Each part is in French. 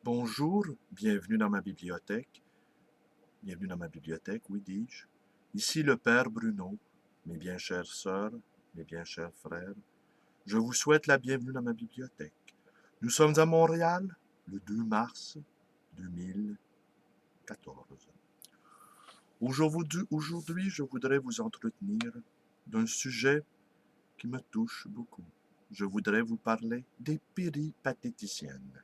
Bonjour, bienvenue dans ma bibliothèque. Bienvenue dans ma bibliothèque, oui, dis-je. Ici le Père Bruno, mes bien chères sœurs, mes bien chers frères. Je vous souhaite la bienvenue dans ma bibliothèque. Nous sommes à Montréal, le 2 mars 2014. Aujourd'hui, je voudrais vous entretenir d'un sujet qui me touche beaucoup. Je voudrais vous parler des péripatéticiennes.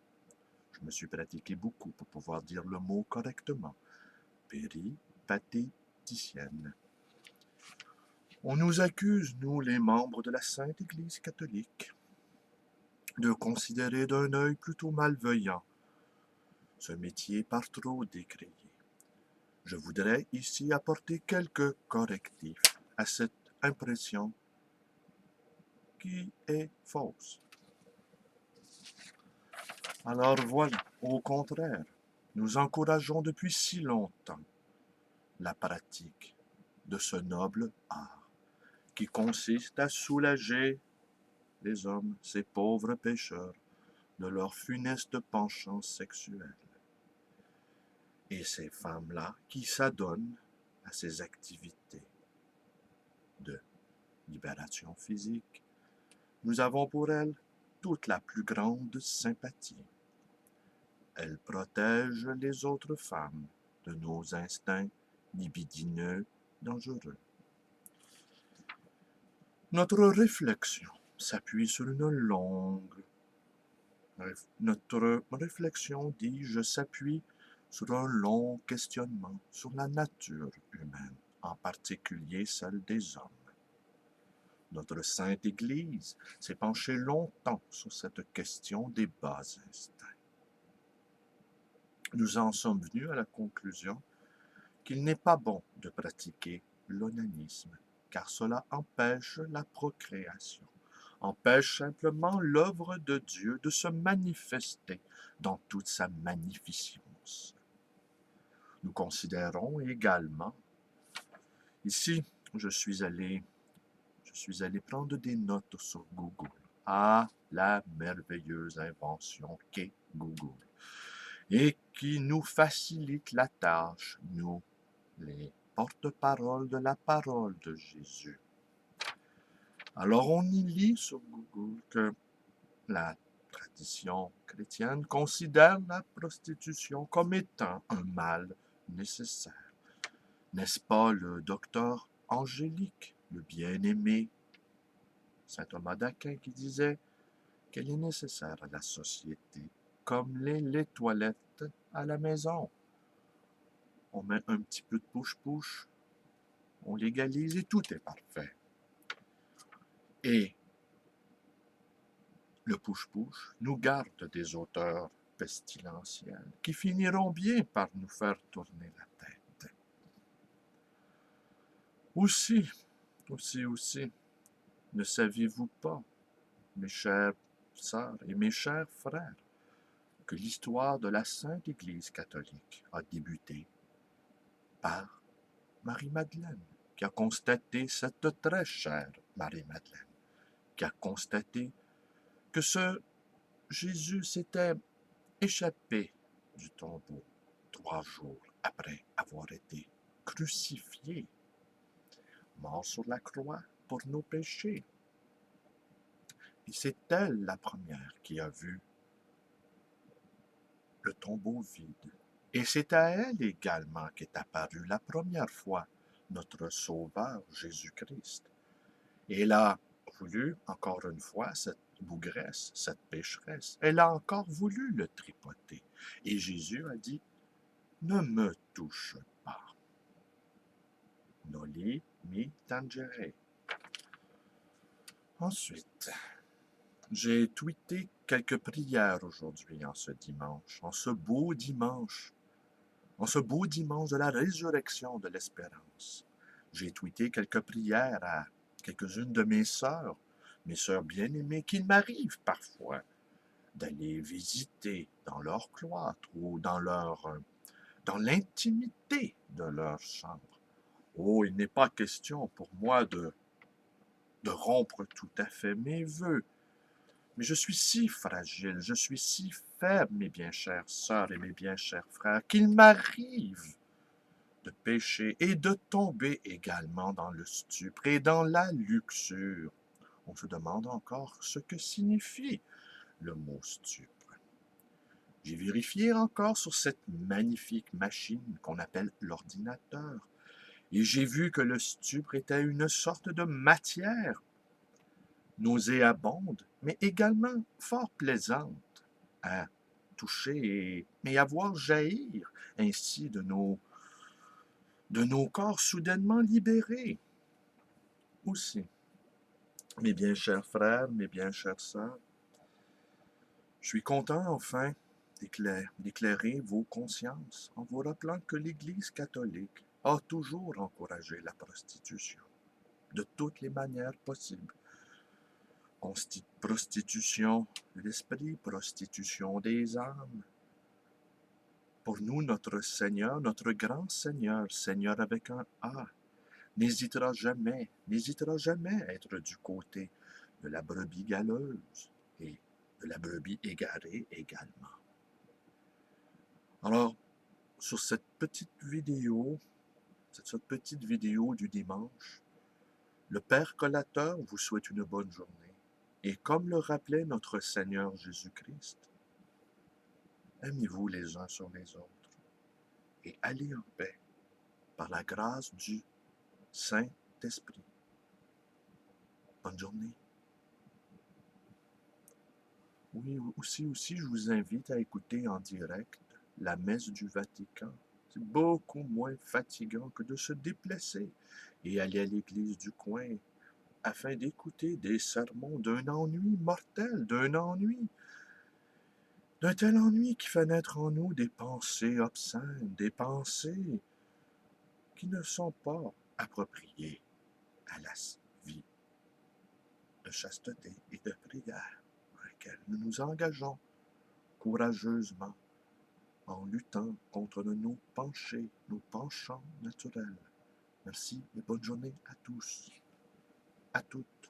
Je me suis pratiqué beaucoup pour pouvoir dire le mot correctement. Péripatéticienne. On nous accuse, nous les membres de la Sainte Église catholique, de considérer d'un œil plutôt malveillant ce métier par trop décrié. Je voudrais ici apporter quelques correctifs à cette impression qui est fausse. Alors voilà, au contraire, nous encourageons depuis si longtemps la pratique de ce noble art qui consiste à soulager les hommes, ces pauvres pécheurs, de leur funeste penchant sexuel. Et ces femmes-là qui s'adonnent à ces activités de libération physique, nous avons pour elles toute la plus grande sympathie. Elles protègent les autres femmes de nos instincts libidineux dangereux. Notre réflexion s'appuie sur une longue... Notre réflexion, dis-je, s'appuie sur un long questionnement sur la nature humaine, en particulier celle des hommes. Notre Sainte Église s'est penchée longtemps sur cette question des bas instincts. Nous en sommes venus à la conclusion qu'il n'est pas bon de pratiquer l'onanisme, car cela empêche la procréation, empêche simplement l'œuvre de Dieu de se manifester dans toute sa magnificence. Nous considérons également, ici, je suis allé prendre des notes sur Google. Ah, la merveilleuse invention qu'est Google, et qui nous facilite la tâche, nous, les porte-parole de la parole de Jésus. Alors on y lit sur Google que la tradition chrétienne considère la prostitution comme étant un mal nécessaire. N'est-ce pas le docteur Angélique, le bien-aimé saint Thomas d'Aquin, qui disait qu'elle est nécessaire à la société, comme les toilettes à la maison. On met un petit peu de push-push, on légalise et tout est parfait. Et le push-push nous garde des auteurs pestilentiels qui finiront bien par nous faire tourner la tête. Aussi, ne saviez-vous pas, mes chères sœurs et mes chers frères, que l'histoire de la Sainte Église catholique a débuté par Marie-Madeleine, qui a constaté, cette très chère Marie-Madeleine, qui a constaté que ce Jésus s'était échappé du tombeau 3 jours après avoir été crucifié, mort sur la croix pour nos péchés. Et c'est elle la première qui a vu le tombeau vide. Et c'est à elle également qu'est apparu la première fois notre Sauveur Jésus-Christ. Et elle a voulu, encore une fois, cette bougresse, cette pécheresse, elle a encore voulu le tripoter. Et Jésus a dit, ne me touche pas. Noli mi tangere. Ensuite, j'ai tweeté quelques prières aujourd'hui, en ce dimanche, en ce beau dimanche de la résurrection de l'espérance. J'ai tweeté quelques prières à quelques-unes de mes sœurs bien-aimées, qu'il m'arrive parfois d'aller visiter dans leur cloître ou dans l'intimité de leur chambre. Oh, il n'est pas question pour moi de rompre tout à fait mes vœux, Mais je suis si fragile, je suis si faible, mes bien chères sœurs et mes bien chers frères, qu'il m'arrive de pécher et de tomber également dans le stupre et dans la luxure. On se demande encore ce que signifie le mot stupre. J'ai vérifié encore sur cette magnifique machine qu'on appelle l'ordinateur, et j'ai vu que le stupre était une sorte de matière nauséabonde, mais également fort plaisante à toucher et à voir jaillir ainsi de nos corps soudainement libérés. Aussi, mes bien chers frères, mes bien chères sœurs, je suis content enfin d'éclairer vos consciences en vous rappelant que l'Église catholique a toujours encouragé la prostitution de toutes les manières possibles. Prostitution de l'esprit, prostitution des âmes. Pour nous, notre Seigneur, notre grand Seigneur, Seigneur avec un A, n'hésitera jamais à être du côté de la brebis galeuse et de la brebis égarée également. Alors, sur cette petite vidéo du dimanche, le Père Collateur vous souhaite une bonne journée. Et comme le rappelait notre Seigneur Jésus-Christ, aimez-vous les uns sur les autres et allez en paix par la grâce du Saint-Esprit. Bonne journée. Oui, aussi, je vous invite à écouter en direct la messe du Vatican. C'est beaucoup moins fatigant que de se déplacer et aller à l'église du coin afin d'écouter des sermons d'un ennui mortel, d'un tel ennui qui fait naître en nous des pensées obscènes, des pensées qui ne sont pas appropriées à la vie de chasteté et de prière dans laquelle nous nous engageons courageusement en luttant contre nos penchants naturels. Merci et bonne journée à tous, à toutes.